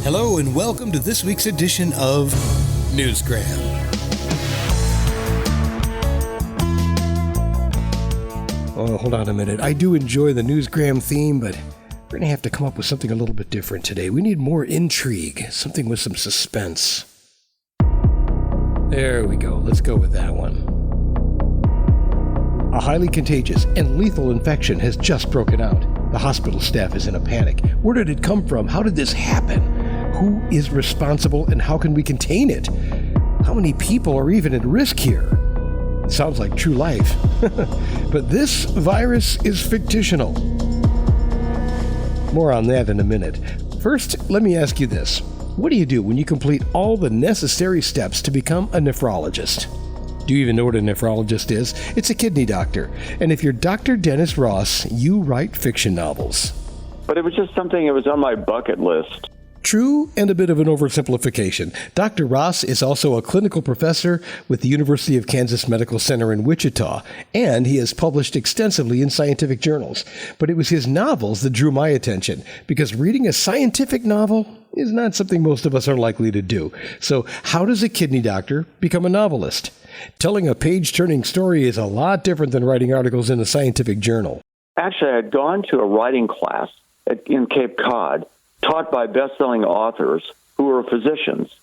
Hello and welcome to this week's edition of Newsgram. Oh, hold on a minute. I do enjoy the Newsgram theme, but we're going to have to come up with something a little bit different today. We need more intrigue, something with some suspense. There we go. Let's go with that one. A highly contagious and lethal infection has just broken out. The hospital staff is in a panic. Where did it come from? How did this happen? Who is responsible and how can we contain it? How many people are even at risk here? It sounds like true life. But this virus is fictional. More on that in a minute. First, let me ask you this. What do you do when you complete all the necessary steps to become a nephrologist? Do you even know what a nephrologist is? It's a kidney doctor. And if you're Dr. Dennis Ross, you write fiction novels. But it was just something that was on my bucket list. True, and a bit of an oversimplification. Dr. Ross is also a clinical professor with the University of Kansas Medical Center in Wichita, and he has published extensively in scientific journals. But it was his novels that drew my attention, because reading a scientific novel is not something most of us are likely to do. So how does a kidney doctor become a novelist? Telling a page-turning story is a lot different than writing articles in a scientific journal. Actually, I had gone to a writing class in Cape Cod, taught by best-selling authors who were physicians.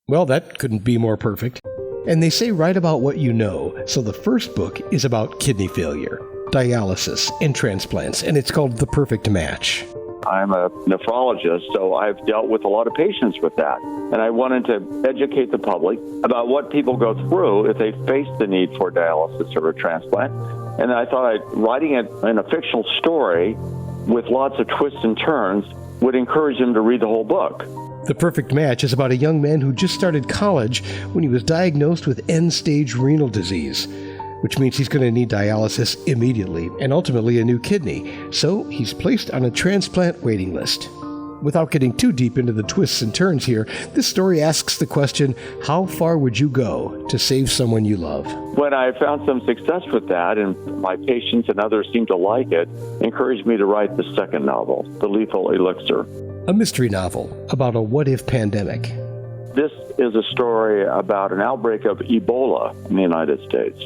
Well, that couldn't be more perfect. And they say write about what you know. So the first book is about kidney failure, dialysis, and transplants, and it's called The Perfect Match. I'm a nephrologist, so I've dealt with a lot of patients with that. And I wanted to educate the public about what people go through if they face the need for dialysis or a transplant. And I thought writing it in a fictional story with lots of twists and turns would encourage them to read the whole book. The Perfect Match is about a young man who just started college when he was diagnosed with end-stage renal disease, which means he's going to need dialysis immediately and ultimately a new kidney. So he's placed on a transplant waiting list. Without getting too deep into the twists and turns here, this story asks the question, how far would you go to save someone you love? When I found some success with that, and my patients and others seemed to like it, encouraged me to write the second novel, The Lethal Elixer. A mystery novel about a what-if pandemic. This is a story about an outbreak of Ebola in the United States.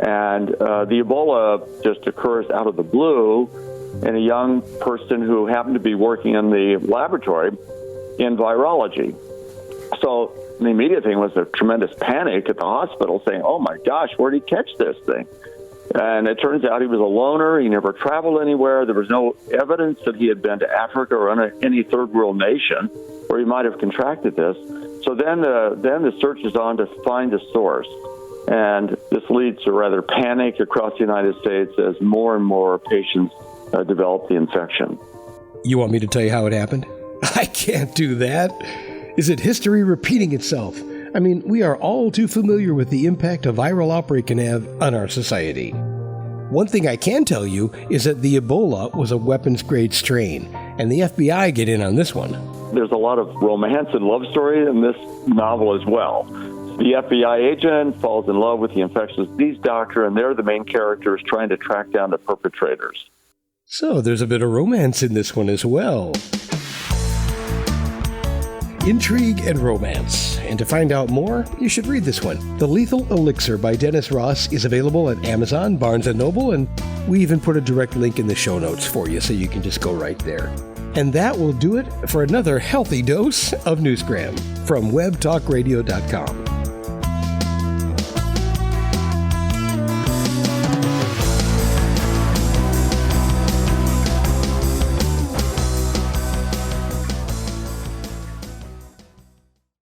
And the Ebola just occurs out of the blue in a young person who happened to be working in the laboratory in virology. So the immediate thing was a tremendous panic at the hospital saying, oh my gosh, where did he catch this thing? And it turns out he was a loner. He never traveled anywhere. There was no evidence that he had been to Africa or any third world nation where he might have contracted this. So then the search is on to find the source. And this leads to rather panic across the United States as more and more patients develop the infection. You want me to tell you how it happened? I can't do that. Is it history repeating itself? I mean, we are all too familiar with the impact a viral outbreak can have on our society. One thing I can tell you is that the Ebola was a weapons-grade strain, and the FBI get in on this one. There's a lot of romance and love story in this novel as well. The FBI agent falls in love with the infectious disease doctor, and they're the main characters trying to track down the perpetrators. So there's a bit of romance in this one as well. Intrigue and romance. And to find out more, you should read this one. The Lethal Elixir by Dennis Ross is available at Amazon, Barnes & Noble, and we even put a direct link in the show notes for you so you can just go right there. And that will do it for another healthy dose of Newsgram from webtalkradio.com.